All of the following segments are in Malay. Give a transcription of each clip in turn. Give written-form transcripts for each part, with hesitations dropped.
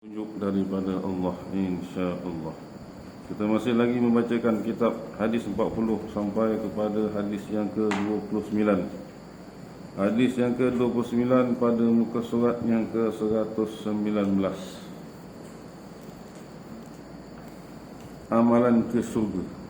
Tunjuk daripada Allah, insya-Allah. Kita masih lagi membacakan kitab hadis 40 sampai kepada hadis yang ke-29. Hadis yang ke-29 pada muka surat yang ke-119. Amalan ke surga.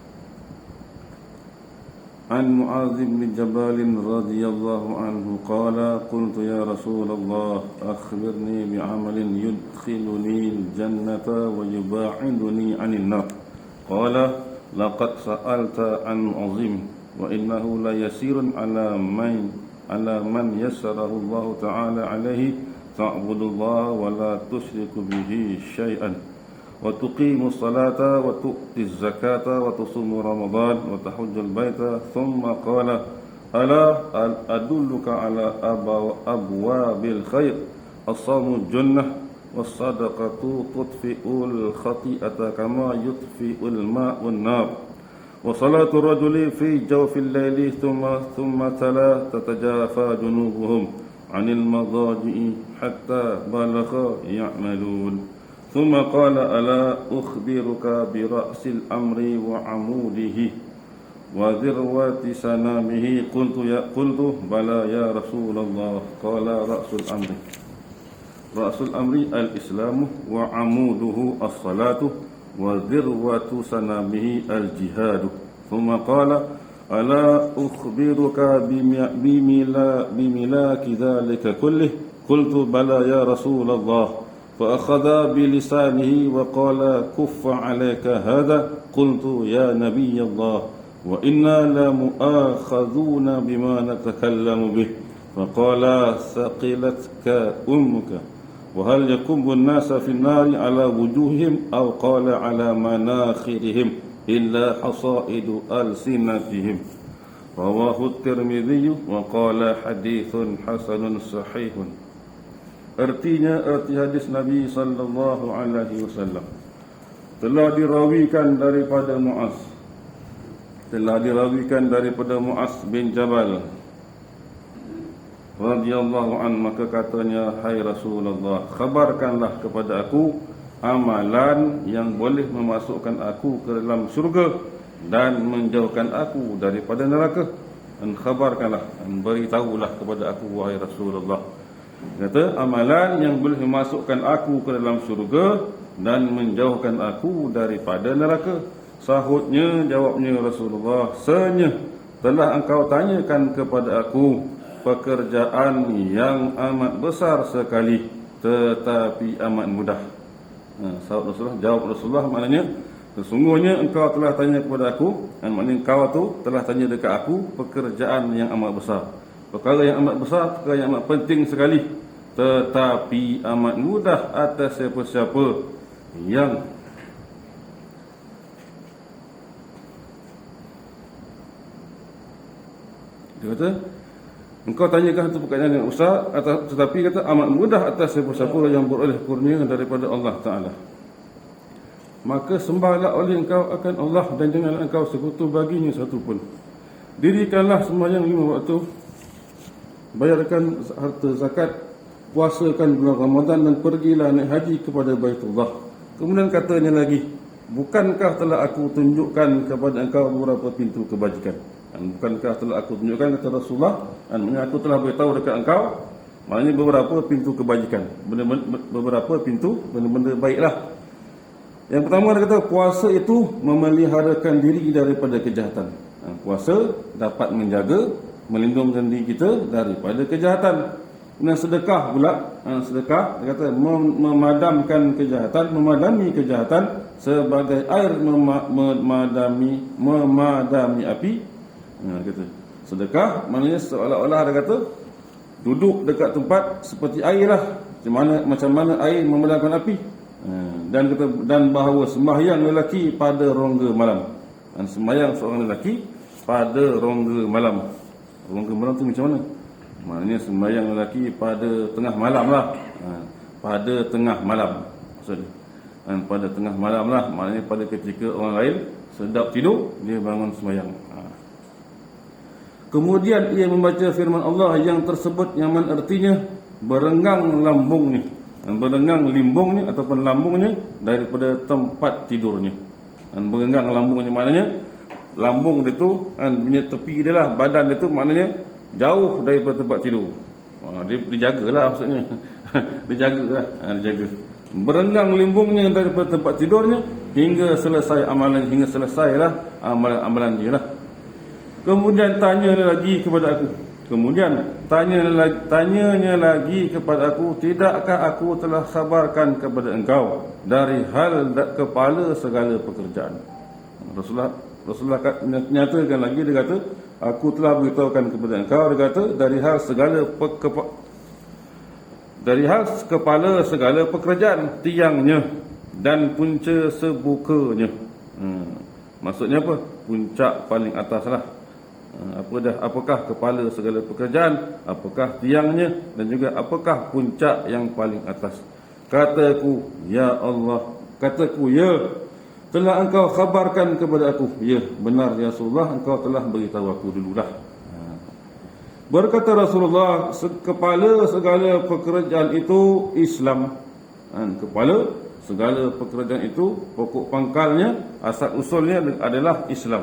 عن معاذ بن جبل رضي الله عنه قال قلت يا رسول الله أخبرني بعمل يدخلني الجنة ويباعدني عن النار قال لقد سألت عن عظيم وإنه ليسير على من يسره الله تعالى عليه تعبد الله ولا تشرك به شيئا وتقيم الصلاة وتؤتي الزكاة وتصوم رمضان وتحج البيت ثم قال ألا أدلك على أبواب الخير الصوم الجنة والصدقة تطفئ الخطيئة كما يطفئ الماء النار وصلاة الرجل في جوف الليل ثم تلا تتجافى جنوبهم عن المضاجع حتى بلغ يعملون ثم قال ألا أخبرك برأس الأمر وعموده وذروة سنامه قلت بلى يا رسول الله قال رأس الأمر الإسلام وعموده الصلاة وذروة سنامه الجهاد ثم قال ألا أخبرك بملاك ذلك كله قلت بلى يا رسول الله فأخذ بلسانه وقال كف عليك هذا قلت يا نبي الله وإنا لمؤاخذون بما نتكلم به فقال ثقلتك أمك وهل يكب الناس في النار على وجوههم أو قال على مناخرهم إلا حصائد ألسنتهم رواه الترمذي وقال حديث حسن صحيح. Artinya arti hadis Nabi sallallahu alaihi wasallam telah dirawikan daripada Muaz bin Jabal radhiyallahu an, maka katanya, hai Rasulullah, khabarkanlah kepada aku amalan yang boleh memasukkan aku ke dalam syurga dan menjauhkan aku daripada neraka. Dan khabarkanlah, dan beritahulah kepada aku, wahai Rasulullah, kata amalan yang boleh memasukkan aku ke dalam syurga dan menjauhkan aku daripada neraka. Sahutnya, jawabnya Rasulullah, senya telah engkau tanyakan kepada aku pekerjaan yang amat besar sekali tetapi amat mudah. Sahut Rasulullah, jawab Rasulullah, maknanya sesungguhnya engkau telah tanya kepada aku, dan maknanya engkau tu telah tanya dekat aku pekerjaan yang amat besar, perkara yang amat besar, perkara yang amat penting sekali, tetapi amat mudah atas siapa-siapa yang dia kata, engkau tanyakan itu pekerjaan yang besar, tetapi kata amat mudah atas siapa-siapa yang beroleh kurnia daripada Allah Ta'ala. Maka sembahlah oleh engkau akan Allah dan janganlah engkau sekutu baginya satu pun. Dirikanlah sembahyang 5 waktu, bayarkan harta zakat, puasakan bulan Ramadan, dan pergilah naik haji kepada Baitullah. Kemudian katanya lagi, bukankah telah aku tunjukkan kepada engkau beberapa pintu kebajikan? Dan bukankah telah aku tunjukkan, kata Rasulullah, dan aku telah beritahu dekat engkau, maknanya beberapa pintu kebajikan, beberapa pintu benda-benda baiklah. Yang pertama dia kata, puasa itu memeliharakan diri daripada kejahatan. Puasa dapat menjaga, melindungkan diri kita daripada kejahatan. Dan sedekah pula, sedekah dia kata memadamkan kejahatan, memadami kejahatan sebagai air memadami api. Kata sedekah maknanya seolah-olah dia kata duduk dekat tempat seperti air lah, macam mana air memadamkan api. Dan kata, dan bahawa sembahyang lelaki pada rongga malam, dan sembahyang seorang lelaki pada rongga malam. Rongga malam tu macam mana? Maknanya sembahyang lelaki pada tengah malam lah, pada tengah malam maksudnya. Dan pada tengah malam lah, maknanya pada ketika orang lain sedap tidur, dia bangun sembahyang. Kemudian ia membaca firman Allah yang tersebut, yang mana artinya berenggang lambung ni. berenggang limbungnya ataupun lambungnya daripada tempat tidurnya. Berenggang lambungnya maknanya lambung dia tu punya tepi dia lah, badan dia tu maknanya jauh daripada tempat tidur. Dia dijagalah maksudnya. Dijagalah, dijaga. Berenggang limbungnya daripada tempat tidurnya hingga selesai amalan, hingga selesailah amalan-amalan dia lah. Kemudian tanyanya lagi kepada aku. Tanyanya lagi kepada aku, tidakkah aku telah khabarkan kepada engkau dari hal kepala segala pekerjaan? Rasulullah nyatakan lagi, dia kata, aku telah beritahukan kepada engkau, dia kata, dari hal kepala segala pekerjaan, tiangnya dan punca sebukanya. Maksudnya apa? Puncak paling atas lah. Apakah kepala segala pekerjaan, apakah tiangnya, dan juga apakah puncak yang paling atas. Kataku, ya Allah, kataku, ya, telah engkau khabarkan kepada aku. Ya, benar ya Rasulullah, engkau telah beritahu aku dululah. Berkata Rasulullah, kepala segala pekerjaan itu Islam. Kepala segala pekerjaan itu, pokok pangkalnya, asal usulnya adalah Islam.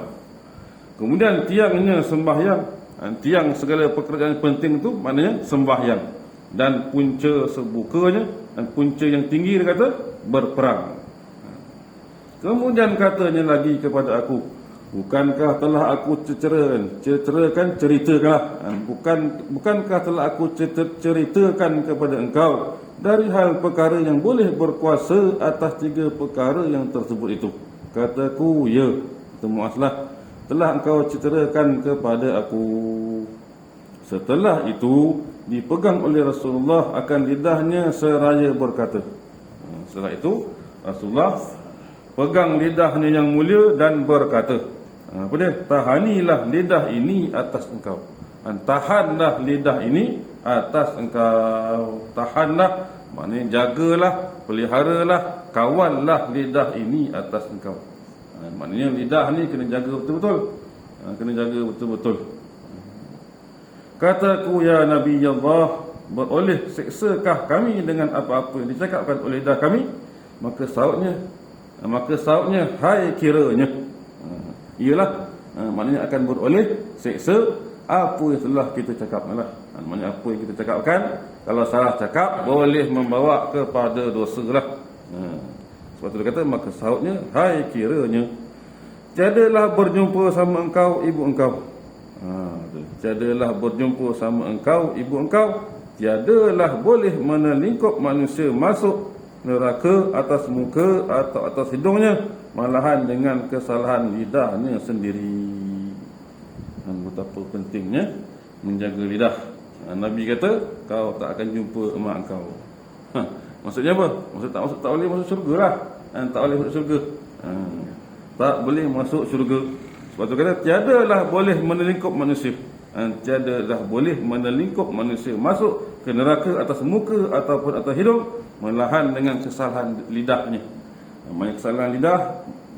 Kemudian tiangnya sembahyang. Tiang segala pekerjaan penting itu maknanya sembahyang. Dan punca sebukanya, dan punca yang tinggi dia kata berperang. Kemudian katanya lagi kepada aku, bukankah telah aku ceritakanlah, bukankah telah aku ceritakan kepada engkau dari hal perkara yang boleh berkuasa atas 3 perkara yang tersebut itu? Kataku, ya, temuaslah, telah engkau ceritakan kepada aku. Setelah itu dipegang oleh Rasulullah akan lidahnya seraya berkata. Setelah itu Rasulullah pegang lidahnya yang mulia dan berkata, apa dia? Tahanilah lidah ini atas engkau. Tahanlah lidah ini atas engkau. Tahanlah maknanya jagalah, peliharalah, kawallah lidah ini atas engkau. Maknanya lidah ni kena jaga betul-betul. Kena jaga betul-betul. Kataku, ya Nabi Allah, beroleh seksakah kami dengan apa-apa yang dicakapkan oleh lidah kami? Maka sautnya, hai kiranya. Iyalah, maknanya akan beroleh seksa apa yang telah kita cakaplah. Maknanya apa yang kita cakapkan, kalau salah cakap boleh membawa kepada dosa lah. Sebab itu dia kata, maka sautnya, hai kiranya, tiadalah berjumpa sama engkau ibu engkau. Tiadalah berjumpa sama engkau ibu engkau, tiadalah boleh menelingkup manusia masuk neraka atas muka atau atas hidungnya, malahan dengan kesalahan lidahnya sendiri. Betapa pentingnya menjaga lidah. Nabi kata, kau tak akan jumpa emak engkau. Maksudnya apa? Maksud tak boleh masuk syurga lah. Tak boleh masuk syurga. Tak boleh masuk syurga. Sebab tu kata, tiadalah boleh menelingkup manusia. Tiadalah boleh menelingkup manusia masuk ke neraka atas muka ataupun atas hidung, malahan dengan kesalahan lidahnya. Maksudnya kesalahan lidah,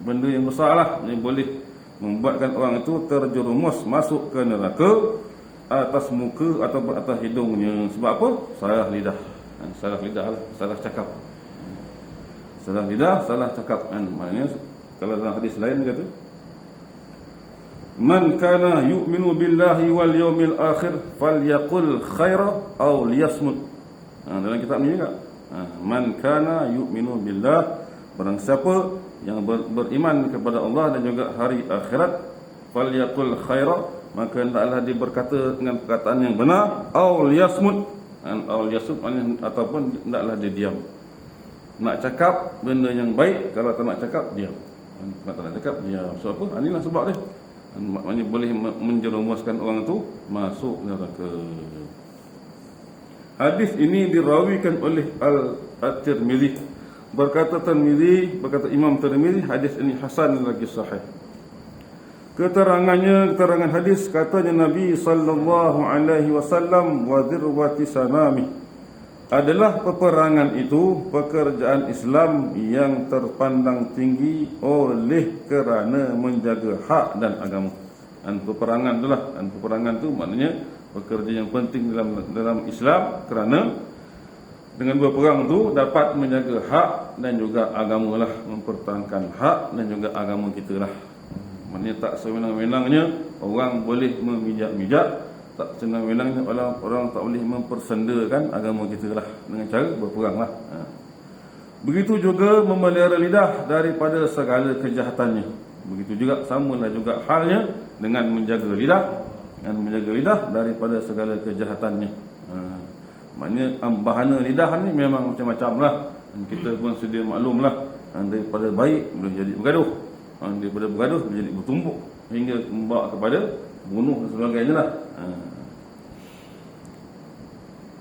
benda yang besar lah, yang boleh membuatkan orang itu terjerumus masuk ke neraka atas muka ataupun atas hidungnya. Sebab apa? Salah lidah. Salah lidah lah, salah cakap. Salah lidah, salah cakap. Maknanya kalau dalam hadis lain kata, man kana yu'minu billahi wal yawmil akhir falyaqul khaira aw liyasmut. Dalam kitab ni juga, man kana yu'minu billah, barang siapa yang beriman kepada Allah dan juga hari akhirat, falyaqul khaira, maka hendaklah dia berkata dengan perkataan yang benar, aw liyasmut, ataupun hendaklah dia diam. Nak cakap benda yang baik, kalau tak nak cakap, diam. Kalau tak nak cakap, diam. So apa? Inilah sebab dia. Maknanya boleh menjerumuskan orang itu masuk neraka. Hadis ini dirawikan oleh Al-Tirmidzi. Berkata Imam Tirmidzi, hadis ini hasan lagi sahih. Keterangan hadis, katanya Nabi sallallahu alaihi wasallam, wa dirwati sanami, adalah peperangan itu pekerjaan Islam yang terpandang tinggi oleh kerana menjaga hak dan agama. Dan peperangan itulah, dan peperangan itu maknanya pekerjaan yang penting dalam Islam kerana Dengan berperang tu dapat menjaga hak dan juga agama lah, mempertahankan hak dan juga agama kita lah. Maknanya tak sewenang-wenangnya orang boleh memijak-mijak, tak sewenang-wenangnya orang tak boleh mempersendakan agama kita lah dengan cara berperang lah. Begitu juga memelihara lidah daripada segala kejahatannya. Begitu juga samalah juga halnya dengan menjaga lidah daripada segala kejahatannya. Maknanya bahana lidah ni memang macam-macam lah. Kita pun sedia maklum lah, daripada baik boleh jadi bergaduh, daripada bergaduh boleh jadi bertumbuk, hingga membawa kepada bunuh dan sebagainya lah.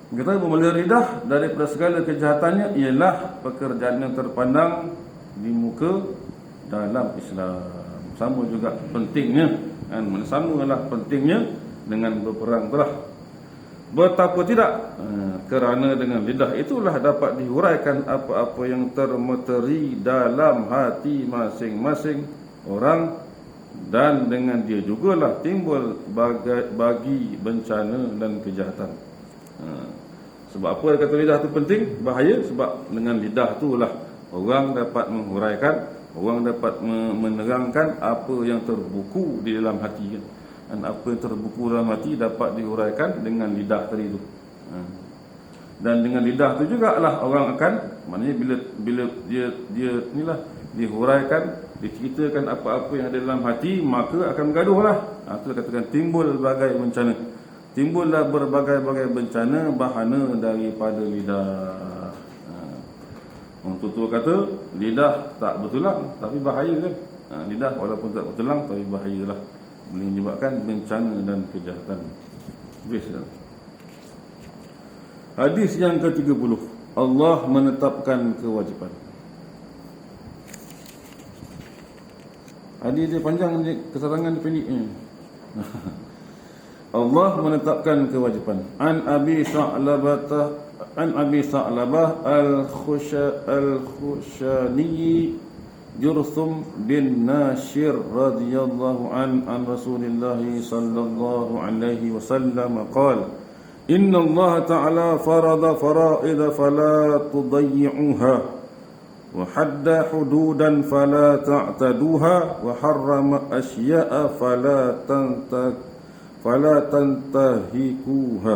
Kita memelihara lidah daripada segala kejahatannya ialah pekerjaan yang terpandang di muka dalam Islam. Sama juga pentingnya, samalah pentingnya dengan berperang telah. Betapa tidak, kerana dengan lidah itulah dapat dihuraikan apa-apa yang termeteri dalam hati masing-masing orang, dan dengan dia jugalah timbul bagi bencana dan kejahatan. Sebab apa kata lidah itu penting, bahaya? Sebab dengan lidah itulah orang dapat menghuraikan, orang dapat menerangkan apa yang terbuku di dalam hati kan. Dan apa yang terbuku dalam hati dapat dihuraikan dengan lidah tadi itu. Dan dengan lidah itu jugalah orang akan, maknanya bila dia inilah dihuraikan, diceritakan apa-apa yang ada dalam hati, maka akan bergaduhlah. Itu katakan timbul berbagai bencana. Timbullah berbagai-bagai bencana bahana daripada lidah. Orang tua kata lidah tak bertulang tapi bahaya kan. Lidah walaupun tak bertulang tapi bahayalah, boleh menyebabkan bencana dan kejahatan. Hadis yang ke-30, Allah menetapkan kewajipan. Hadis dia panjang, kesarangan pendek. Allah menetapkan kewajipan. An Abi Sa'labah al-Khushani Jurthum bin Nashir radhiyallahu an Rasulillah sallallahu alaihi wasallam qala inna Allah ta'ala farada fara'id fala tudayyi'uha wa hadda hududan fala ta'taduha wa harrama asya'a fala tantahikuha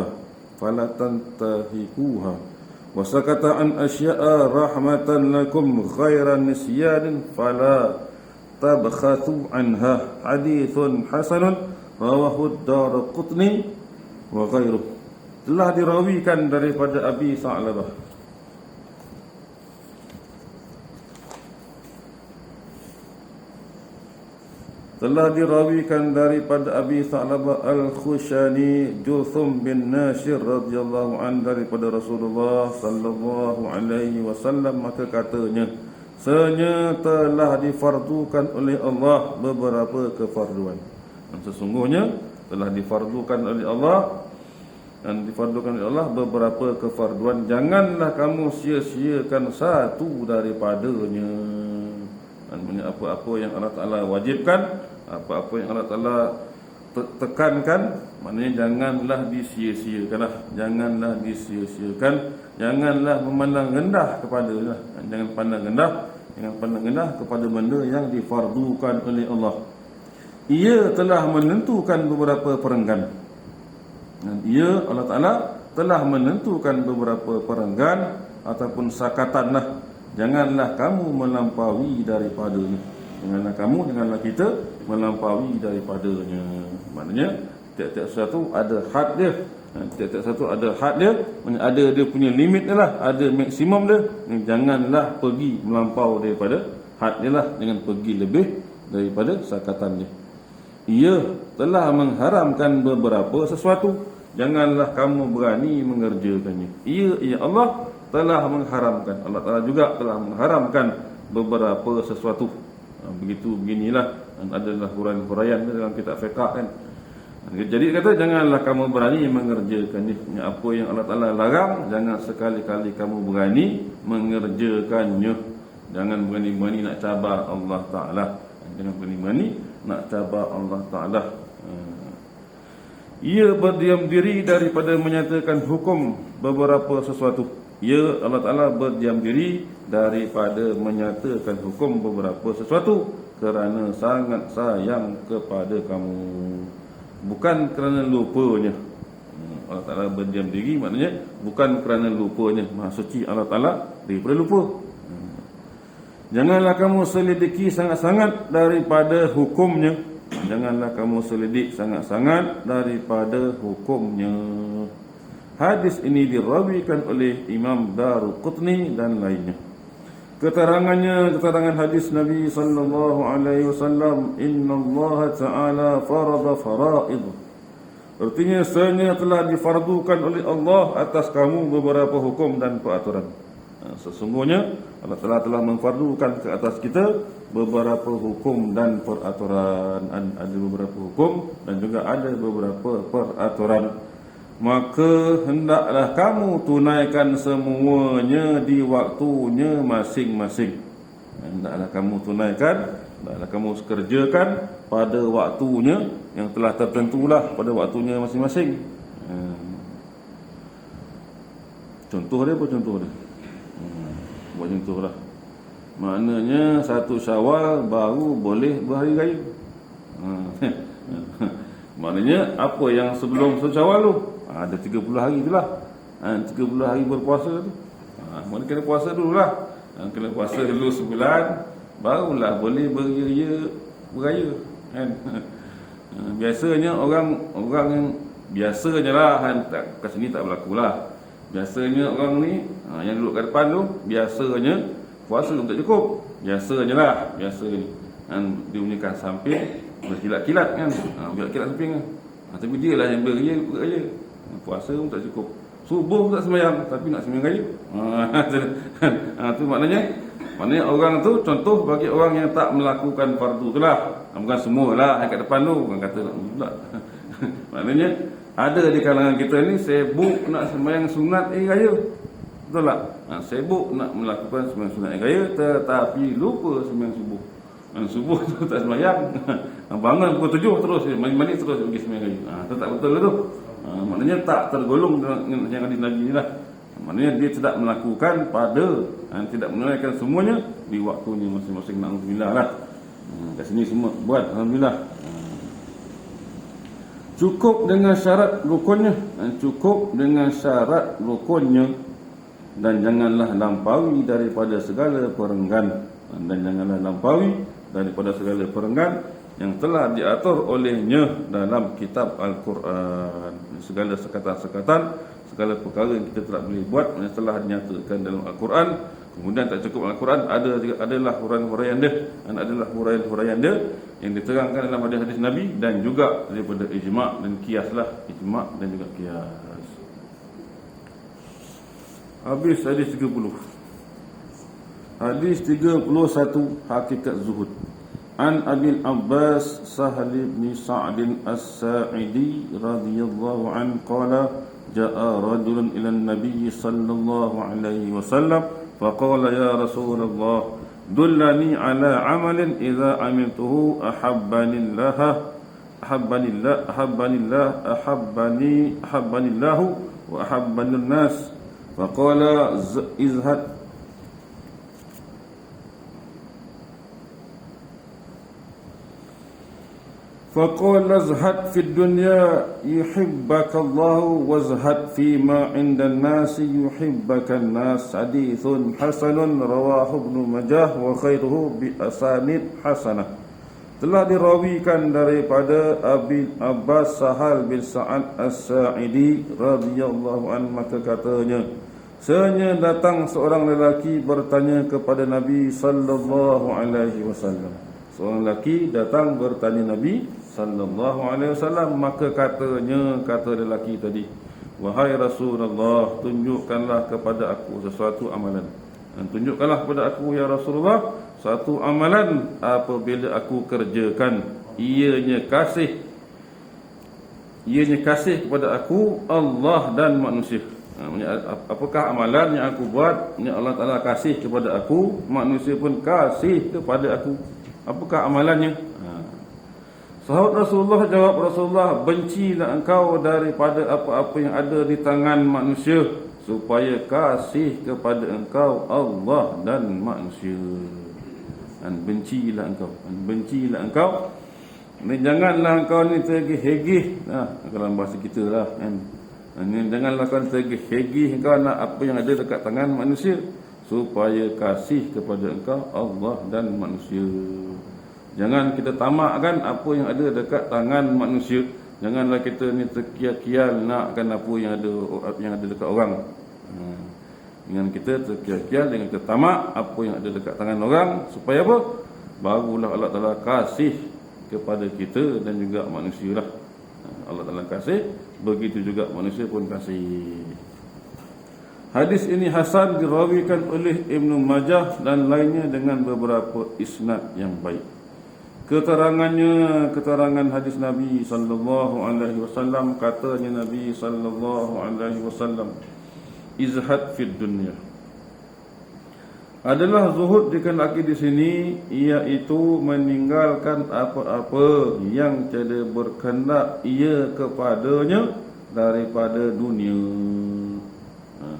wa sakata an asya'a rahmatan lakum ghairan nisyanin fala tabkhathu anha. Hadithun hasanun rawahu ad-Daraqutni wa ghairuh. Telah dirawikan daripada Abi Sa'labah, Abi Sa'labah al-Khushani Jurthum bin Nashir radhiyallahu an daripada Rasulullah sallallahu alaihi wasallam, maka katanya, sesungguhnya telah difardukan oleh Allah beberapa kefarduan. Dan sesungguhnya telah difardukan oleh Allah beberapa kefarduan. Janganlah kamu sia-siakan satu daripadanya. Maksudnya apa-apa yang Allah Ta'ala wajibkan, apa-apa yang Allah Ta'ala tekankan, maknanya janganlah disia-siakan. Janganlah memandang rendah kepadanya. Jangan pandang rendah kepada benda yang difardukan oleh Allah. Ia telah menentukan beberapa perenggan. Dan Allah Ta'ala telah menentukan beberapa perenggan ataupun sakatan lah. Janganlah kamu melampaui daripadanya. Janganlah kita melampaui daripadanya. Maknanya tiap-tiap sesuatu ada had dia. Ada dia punya limit dia lah, ada maksimum dia. Janganlah pergi melampau daripada had dia lah, dengan pergi lebih daripada sakatan dia. Ia telah mengharamkan beberapa sesuatu, janganlah kamu berani mengerjakannya. Ia Allah telah mengharamkan. Allah Ta'ala juga telah mengharamkan beberapa sesuatu. Beginilah adalah huraian dalam kitab fiqh kan. Jadi kata janganlah kamu berani mengerjakannya. Apa yang Allah Ta'ala larang, jangan sekali-kali kamu berani mengerjakannya. Jangan berani-berani nak cabar Allah Ta'ala. Jangan berani-berani nak cabar Allah Ta'ala. Ia berdiam diri daripada menyatakan hukum beberapa sesuatu. ia Allah Ta'ala berdiam diri daripada menyatakan hukum beberapa sesuatu kerana sangat sayang kepada kamu, bukan kerana lupanya. Allah Ta'ala berdiam diri maknanya bukan kerana lupanya. Maha suci Allah Ta'ala daripada lupa. Janganlah kamu selidiki sangat-sangat daripada hukumnya. Janganlah kamu selidik sangat-sangat daripada hukumnya. Hadis ini dirawikan oleh Imam Daruqutni dan lainnya. Keterangannya, keterangan hadis Nabi sallallahu alaihi wasallam, innallaha ta'ala farada fara'id. Artinya sebenarnya telah difardukan oleh Allah atas kamu beberapa hukum dan peraturan. Sesungguhnya Allah Ta'ala telah memfardukan ke atas kita beberapa hukum dan peraturan. Ada beberapa hukum dan juga ada beberapa peraturan. Maka hendaklah kamu tunaikan semuanya di waktunya masing-masing. Hendaklah kamu tunaikan, hendaklah kamu kerjakan pada waktunya yang telah tertentulah, pada waktunya masing-masing. Contoh dia apa contoh dia? Buat contoh lah. Maknanya 1 Syawal baru boleh berhari raya. Maknanya apa yang sebelum 1 Syawal tu, ada 30 hari tu lah. 30 hari berpuasa tu, maknanya kena puasa dulu lah. Kena puasa dulu sebulan, barulah boleh beraya kan? Biasanya orang yang biasanya lah kat sini tak berlaku lah. Biasanya orang ni yang duduk kat depan tu, biasanya puasa tak cukup. Biasanya lah, biasanya dia bunyikan samping berkilat-kilat kan, berkilat-kilat samping kan. Tapi dia lah yang beraya. Puasa pun tak cukup. Subuh tak sembahyang, tapi nak sembahyang raya. Tu maknanya orang tu contoh bagi orang yang tak melakukan fardu tu lah. Bukan semualah yang kat depan tu, bukan kata nak pula. Maknanya ada di kalangan kita ni sibuk nak sembahyang sunat raya. Betul tak? Sibuk nak melakukan sembahyang sunat raya tetapi lupa sembahyang subuh. Subuh tu tak sembahyang. Bangun pukul 7 terus mandi terus pergi sembahyang raya. Tu tak betul tu. Maknanya tak tergolong dengan yang hadis Nabi ni lah. Maknanya dia tidak melakukan pada tidak menunaikan semuanya di waktunya masing-masing. Alhamdulillah lah. Kat sini semua buat alhamdulillah. Cukup dengan syarat rukunnya, cukup dengan syarat rukunnya, dan janganlah lampaui daripada segala perenggan, dan janganlah lampaui daripada segala perenggan yang telah diatur olehnya dalam kitab Al-Quran. Segala sekatan-sekatan, segala perkara yang kita tidak boleh buat yang telah dinyatakan dalam Al-Quran. Kemudian tak cukup Al-Quran, adalah huraian-huraian dia, dan adalah huraian-huraian dia yang diterangkan dalam hadis Nabi, dan juga daripada ijma' dan qiyas lah. Ijma' dan juga qiyas. Habis hadis 30. Hadis 31, hakikat zuhud. An Abil Abbas Sahal bin Sa'd As-Sa'idi radhiyallahu an qala ja'a rajulun ila an-nabiy sallallahu alaihi wasallam فقال يا رسول الله دلني على عمل إذا عملته أحبني الله وأحبني الناس فقال ازهد فقال ازهد في الدنيا يحبك الله وازهد فيما عند الناس يحبك الناس. حديث حسن رواه ابن ماجه وخيره بأسانيد حسنة. Telah dirawikan daripada Abi Abbas Sahal bin Sa'ad As-Sa'idi radhiyallahu an, maka katanya, senya datang seorang lelaki bertanya kepada Nabi sallallahu alaihi wasallam. Seorang lelaki datang bertanya Nabi sallallahu alaihi wasallam, maka kata lelaki tadi, wahai Rasulullah, tunjukkanlah kepada aku sesuatu amalan. Dan tunjukkanlah kepada aku ya Rasulullah satu amalan apabila aku kerjakan ianya kasih kepada aku Allah dan manusia. Apakah amalan yang aku buat yang Allah Ta'ala kasih kepada aku, manusia pun kasih kepada aku? Apakah amalannya? Sahabat Rasulullah jawab, Rasulullah, bencilah engkau daripada apa-apa yang ada di tangan manusia supaya kasih kepada engkau Allah dan manusia. Dan bencilah engkau. Ni janganlah engkau ni tergih-hegih. Kalau bahasa kita lah kan. Ni janganlah kau tergih-hegih engkau nak apa yang ada dekat tangan manusia, supaya kasih kepada engkau Allah dan manusia. Jangan kita tamakkan apa yang ada dekat tangan manusia. Janganlah kita ni terkial-kial nakkan apa yang ada dekat orang. Dengan kita terkial-kial, dengan kita tamak apa yang ada dekat tangan orang, supaya apa? Barulah Allah Ta'ala kasih kepada kita dan juga manusia lah. Allah Ta'ala kasih, begitu juga manusia pun kasih. Hadis ini hasan, dirawikan oleh Ibnu Majah dan lainnya dengan beberapa isnad yang baik. Keterangan hadis Nabi sallallahu alaihi wasallam, katanya Nabi sallallahu alaihi wasallam, izhad fid dunya adalah zuhud dikehendaki di sini, iaitu meninggalkan apa-apa yang tiada berkehendak ia kepadanya daripada dunia.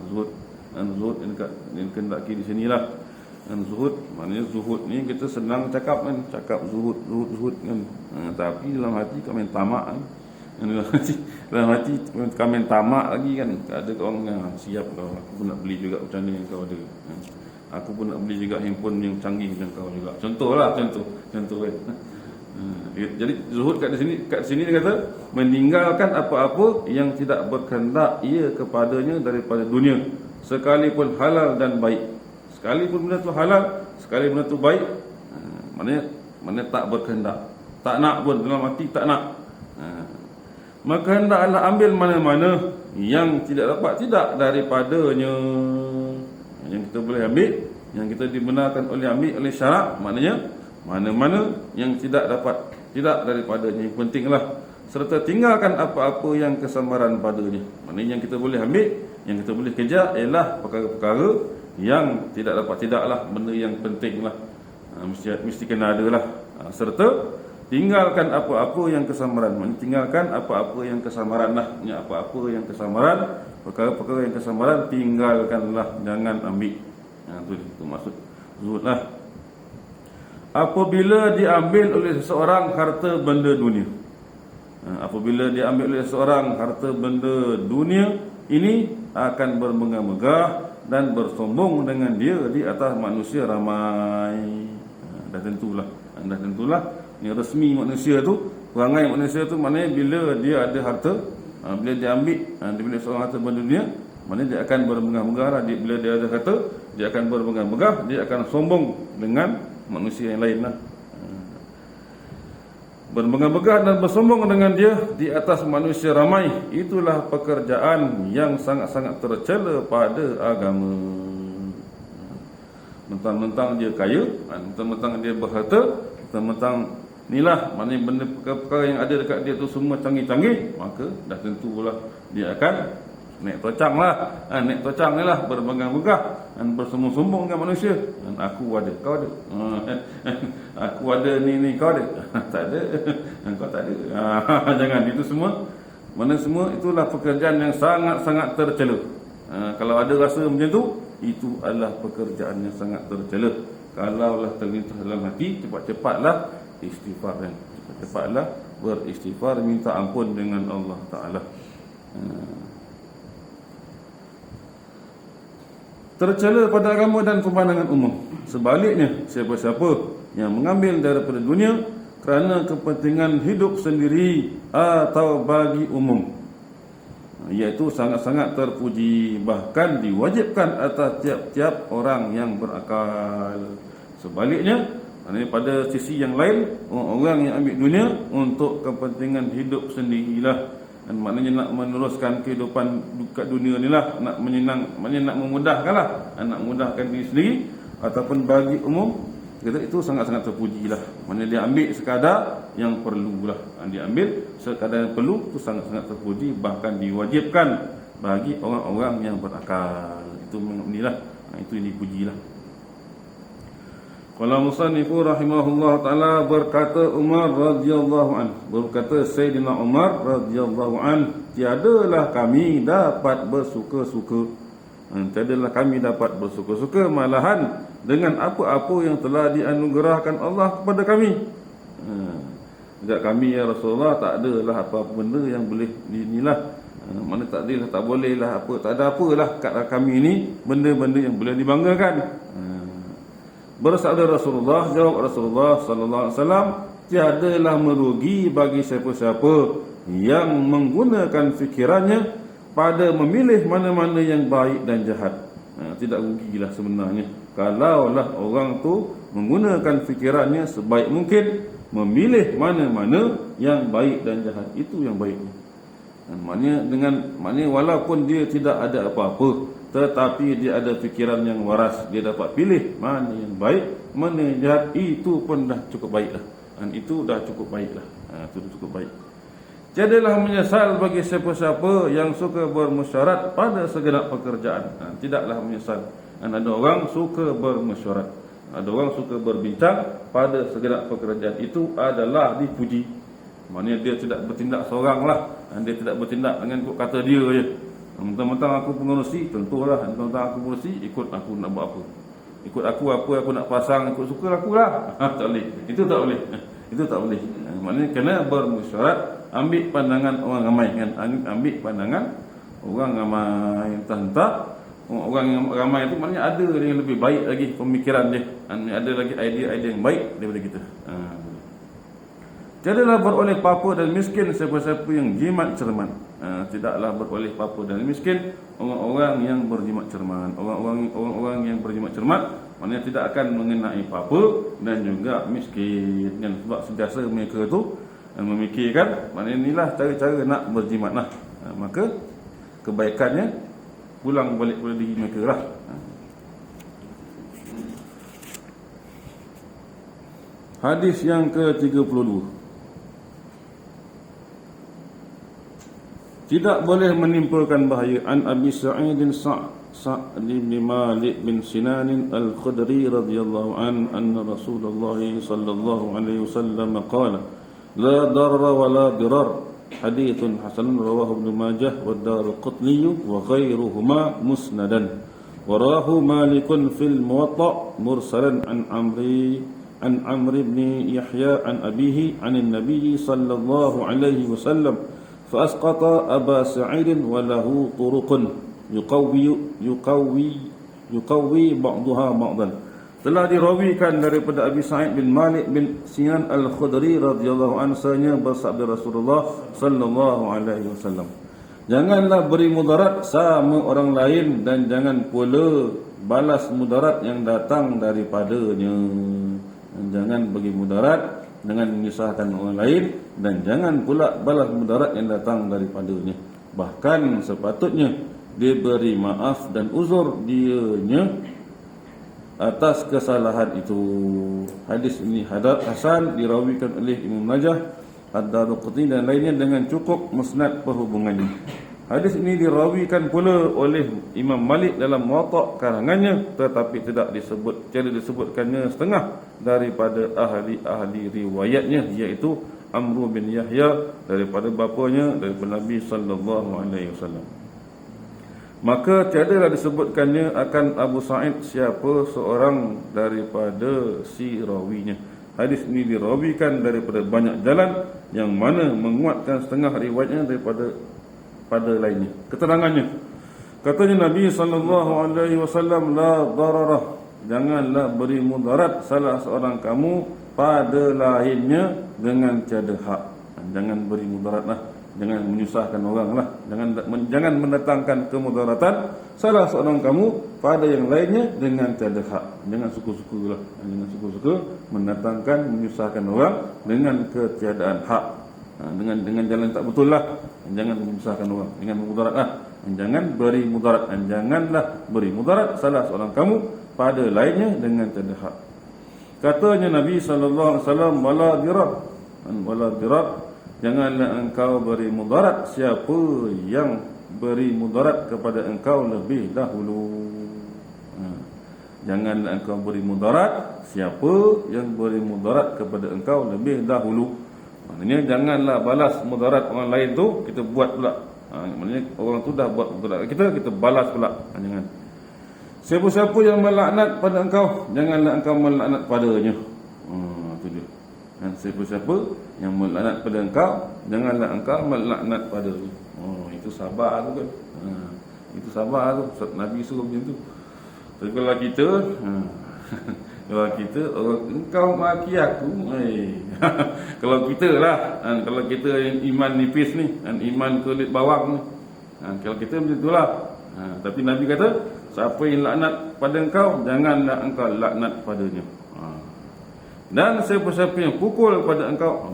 Zuhud yang dikehendaki di sinilah. Dan zuhud, maknanya zuhud ni kita senang cakap kan, cakap zuhud kan. Tapi dalam hati kau main tamak kan. Dalam hati kau main tamak lagi kan. Ada orang yang siap kau, aku pun nak beli juga macam ni yang kau ada. Aku pun nak beli juga handphone yang canggih macam kau juga. Contoh kan. Jadi zuhud kat sini dia kata meninggalkan apa-apa yang tidak berkehendak ia kepadanya daripada dunia, sekalipun halal dan baik. Sekalipun benda tu halal, sekalipun benda tu baik, maknanya tak berkehendak, tak nak pun, dalam hati tak nak. Maka hendaklah ambil mana-mana yang tidak daripadanya. Yang kita boleh ambil, yang kita dibenarkan ambil oleh syarak, maknanya mana-mana yang tidak daripadanya, yang pentinglah. Serta tinggalkan apa-apa yang kesamaran padanya. Maknanya yang kita boleh ambil, yang kita boleh kejar ialah perkara-perkara yang tidaklah benda yang pentinglah. Mesti kena ada lah. Serta tinggalkan apa-apa yang kesamaran. Maknanya tinggalkan apa-apa yang kesamaran lah. Apa-apa yang kesamaran, perkara-perkara yang kesamaran tinggalkanlah, jangan ambil. Itu maksud zuhud lah. Apabila diambil oleh seseorang harta benda dunia, apabila diambil oleh seseorang harta benda dunia, ini akan bermegah-megah dan bersombong dengan dia di atas manusia ramai. Dah tentulah ni resmi manusia tu, perangai manusia tu, maknanya bila dia ada harta, bila dia ambil, bila seorang harta benda dunia, maknanya dia akan bermegah-megah lah. Bila dia ada harta, dia akan bermegah-megah, dia akan sombong dengan manusia yang lain lah. Bermegah-megah dan bersombong dengan dia di atas manusia ramai. Itulah pekerjaan yang sangat-sangat tercela pada agama. Mentang-mentang dia kaya, mentang-mentang dia berharta, mentang-mentang inilah, maknanya benda perkara yang ada dekat dia tu semua canggih-canggih, maka dah tentulah dia akan naik tocang lah. Naik tocang ni lah, bermegah-megah dan bersombong-sombong dengan manusia. Dan aku ada, kau ada. Aku ada ni, kau ada. Tak ada, kau tak ada. Jangan itu semua. Mana semua itulah pekerjaan yang sangat-sangat tercela. Kalau ada rasa macam tu, itu adalah pekerjaan yang sangat tercela. Kalaulah terlintas dalam hati, cepat-cepatlah istighfar kan. Cepat-cepatlah beristighfar, minta ampun dengan Allah Ta'ala. Tercela pada agama dan pemandangan umum. Sebaliknya, siapa-siapa yang mengambil daripada dunia kerana kepentingan hidup sendiri atau bagi umum, iaitu sangat-sangat terpuji, bahkan diwajibkan atas tiap-tiap orang yang berakal. Sebaliknya, pada sisi yang lain, orang yang ambil dunia untuk kepentingan hidup sendirilah. Dan maknanya nak meneruskan kehidupan kat dunia ni lah, nak maknanya nak memudahkan lah, nak memudahkan diri sendiri ataupun bagi umum, kata itu sangat-sangat terpuji lah. Maknanya dia ambil sekadar yang perlu lah. Dia ambil sekadar yang perlu, itu sangat-sangat terpuji, bahkan diwajibkan bagi orang-orang yang berakal. Itu inilah, itu yang dipuji lah. Qala musannifu rahimahullah ta'ala, berkata Umar radhiyallahu anhu, berkata Sayyidina Umar radhiyallahu anhu, tiadalah kami dapat bersuka-suka Tiadalah kami dapat bersuka-suka, malahan dengan apa-apa yang telah dianugerahkan Allah kepada kami. Sejak kami ya Rasulullah tak adalah apa-apa benda yang boleh inilah, mana tak adalah, tak boleh lah, apa, tak ada apalah kat kami ini benda-benda yang boleh dibanggakan. Bersabda Rasulullah, jawab Rasulullah sallallahu alaihi wasallam, tiadalah merugi bagi siapa-siapa yang menggunakan fikirannya pada memilih mana-mana yang baik dan jahat. Tidak rugilah sebenarnya kalaulah orang tu menggunakan fikirannya sebaik mungkin, memilih mana-mana yang baik dan jahat. Itu yang baik. Maknanya walaupun dia tidak ada apa-apa, tetapi dia ada fikiran yang waras, dia dapat pilih mana yang baik, mana yang jahat. Itu pun dah cukup baiklah. Itu dah cukup baiklah. Itu dah cukup baik. Jadilah menyesal bagi siapa-siapa yang suka bermesyuarat pada segenap pekerjaan. Tidaklah menyesal. Ada orang suka bermesyuarat, ada orang suka berbincang pada segenap pekerjaan. Itu adalah dipuji. Maknanya dia tidak bertindak seorang lah. Dia tidak bertindak dengan ikut kata dia je. Mentang-mentang aku pengurusi, tentulah mentang-mentang aku pengurusi, ikut aku nak buat apa. Ikut aku apa aku nak pasang, ikut suka aku lah. Tak boleh. Itu tak boleh. Itu tak boleh. Maknanya kena bermesyuarat, ambil pandangan orang ramai kan. Ambil pandangan orang ramai. Entah-entah orang yang ramai itu maknanya ada yang lebih baik lagi pemikiran dia. Ada lagi idea-idea yang baik daripada kita. Jadilah beroleh papa dan miskin siapa-siapa yang jimat cermat. Tidaklah beroleh papa dan miskin orang-orang yang berjimat cermat. Orang-orang yang berjimat cermat maknanya tidak akan mengenai papa dan juga miskin. Dan sebab sentiasa mereka tu memikirkan, maknanya inilah cara-cara nak berjimat lah. Maka kebaikannya pulang balik pada diri mereka lah. Hadis yang ke-32. Tidak boleh menimpakan bahaya. An Abi Sa'id Sa'd bin Malik bin Sinan Al-Khudri radhiyallahu anna Rasulullah sallallahu alaihi wasallam qala la darra wa la dirar. Hadithun hasan rawahu Ibnu Majah wa Ad-Darqutni wa ghairuhuma musnadan. Wa rawahu Malik fil Muwatta mursalan an Amr bin Yahya an abihi an an-nabiy sallallahu alaihi wasallam فأسقط أبا سعيد وله طرق يقوي بعضها بعضا. Telah dirawikan daripada Abi Sa'id bin Malik bin Sinan Al-Khudri radhiyallahu anhu bersabda Rasulullah sallallahu alaihi wasallam, janganlah beri mudarat sama orang lain dan jangan pula balas mudarat yang datang daripadanya. Jangan bagi mudarat dengan menyusahkan orang lain dan jangan pula balas mudarat yang datang daripadanya. Bahkan sepatutnya dia beri maaf dan uzur dianya atas kesalahan itu. Hadis ini hasan dirawikan oleh Imam Majah, Ad-Darqutni dan lainnya dengan cukup musnad perhubungannya. Hadis ini dirawikan pula oleh Imam Malik dalam Muwatta karangannya, tetapi tidak disebutkannya setengah daripada ahli-ahli riwayatnya, iaitu Amr bin Yahya daripada bapanya daripada Nabi sallallahu alaihi wasallam. Maka tiadalah disebutkannya akan Abu Sa'id siapa seorang daripada si rawinya. Hadis ini dirawikan daripada banyak jalan yang mana menguatkan setengah riwayatnya daripada lainnya. Keterangannya, katanya Nabi sallallahu alaihi wasallam, la dararah, janganlah beri mudarat salah seorang kamu pada lainnya dengan tiada hak. Jangan beri mudaratlah, jangan menyusahkan orang lah, jangan mendatangkan kemudaratan salah seorang kamu pada yang lainnya dengan tiada hak. Jangan suka-suka lah, jangan suka-suka mendatangkan menyusahkan orang dengan ketiadaan hak. Dengan jalan tak betul lah. Jangan menyusahkan orang dengan mudarat lah. Jangan beri mudarat, janganlah beri mudarat salah seorang kamu pada lainnya dengan tiada hak. Katanya Nabi sallallahu alaihi wasallam, wala dirar, janganlah engkau beri mudarat siapa yang beri mudarat kepada engkau lebih dahulu. Janganlah engkau beri mudarat siapa yang beri mudarat kepada engkau lebih dahulu. Maknanya janganlah balas mudarat orang lain tu kita buat pula. Maknanya orang tu dah buat kepada kita balas pula. Jangan. Siapa-siapa yang melaknat pada engkau, janganlah engkau melaknat padanya. Itu dia. Dan siapa-siapa yang melaknat pada engkau, janganlah engkau melaknat padanya. Itu sabar tu kan. Itu sabar tu. Nabi suruh macam tu. Tapi kalau kita kalau kita engkau maki aku, kalau kita lah, kalau kita iman nipis ni, iman kulit bawang ni, kalau kita macam itulah. Tapi Nabi kata, siapa yang laknat pada engkau, janganlah engkau laknat padanya. Dan siapa-siapa yang pukul pada engkau,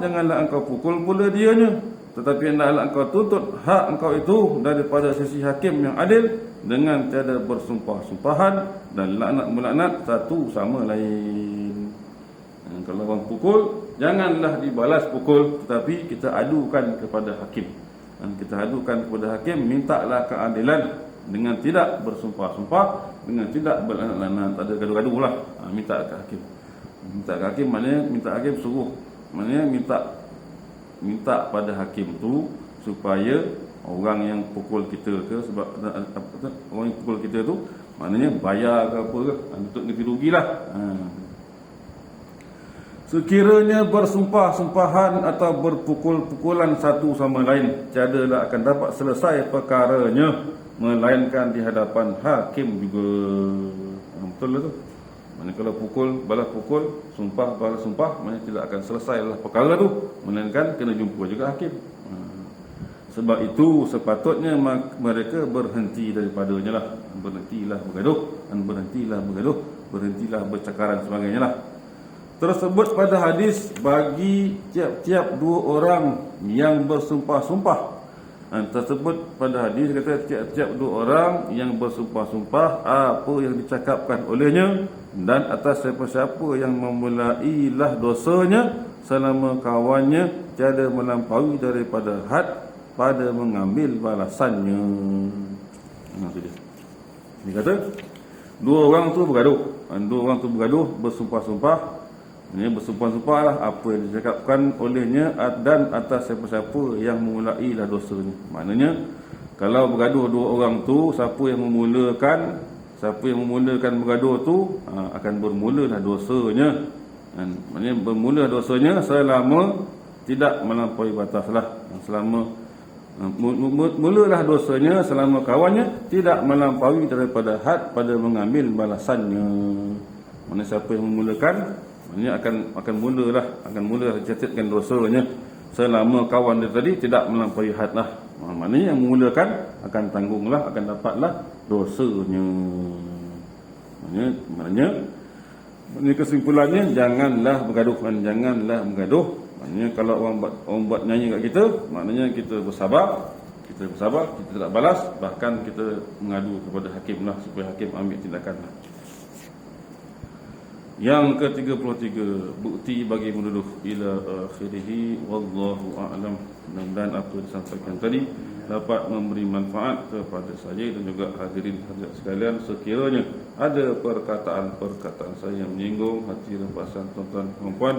janganlah engkau pukul pula dianya. Tetapi hendaklah engkau tuntut hak engkau itu daripada sisi hakim yang adil dengan tiada bersumpah-sumpahan dan laknat-melaknat satu sama lain. Kalau orang pukul, janganlah dibalas pukul, tetapi kita adukan kepada hakim. Dan kita adukan kepada hakim, mintalah keadilan dengan tidak bersumpah-sumpah, dengan tidak berlaknat-laknat, tak ada gaduh-gaduh lah. Minta ke hakim. Minta ke hakim maknanya minta hakim suruh. Maknanya minta pada hakim tu supaya orang yang pukul kita ke, sebab orang yang pukul kita tu maknanya bayar ke apa ke, untuk ganti rugilah. Sekiranya bersumpah-sumpahan atau berpukul-pukulan satu sama lain, tiadalah akan dapat selesai perkaranya melainkan di hadapan hakim juga. Betul lah tu. Maksudnya kalau pukul balas pukul, sumpah balas sumpah, maksudnya tidak akan selesailah perkara tu, melainkan kena jumpa juga hakim. Sebab itu sepatutnya mereka berhenti daripadanya lah. Berhentilah bergaduh, berhentilah bercakaran sebagainya lah. Tersebut pada hadis, bagi tiap-tiap dua orang yang bersumpah-sumpah. Tersebut pada hadis kata tiap-tiap dua orang yang bersumpah-sumpah apa yang dicakapkan olehnya, dan atas siapa-siapa yang memulailah dosanya selama kawannya tiada melampaui daripada had pada mengambil balasannya. Itu dia. Dia kata dua orang tu bergaduh, bersumpah-sumpah. Ini bersumpah-sumpah lah apa yang dicakapkan olehnya dan atas siapa-siapa yang memulailah dosanya. Maknanya kalau bergaduh dua orang tu, siapa yang memulakan bergaduh tu akan bermulalah dosanya. Maknanya bermula dosanya selama tidak melampaui batas lah. Selama mulalah dosanya selama kawannya tidak melampaui daripada had pada mengambil balasannya. Maknanya siapa yang memulakan, maknanya akan mula dicatatkan dosanya selama kawan dia tadi tidak melampaui had lah. Maknanya yang memulakan akan tanggunglah, akan dapatlah dosanya. Maknanya kesimpulannya, janganlah bergaduh. Maknanya kalau orang buat nyanyi kat kita, maknanya kita bersabar, kita tidak balas, bahkan kita mengadu kepada hakim lah, supaya hakim ambil tindakan lah. Yang ke-33, bukti bagi menuduh ila akhirih, wallahu a'lam. Dan apa disampaikan tadi dapat memberi manfaat kepada saya dan juga hadirin hadirat sekalian. Sekiranya ada perkataan-perkataan saya yang menyinggung hati dan perasaan tuan-tuan dan puan,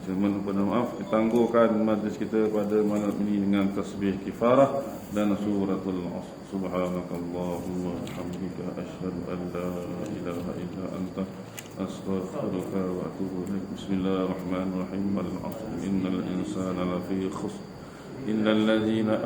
saya mohon maaf. Ditangguhkan majlis kita pada malam ini dengan tasbih kifarah dan suratul Asr. Subhanakallahumma wa bihamdika asyhadu an la ilaha illa anta astaghfiruka wa atubu ilaik. Bismillahirrahmanirrahim. Al-'asr innal insana lafi khusr illa alladhina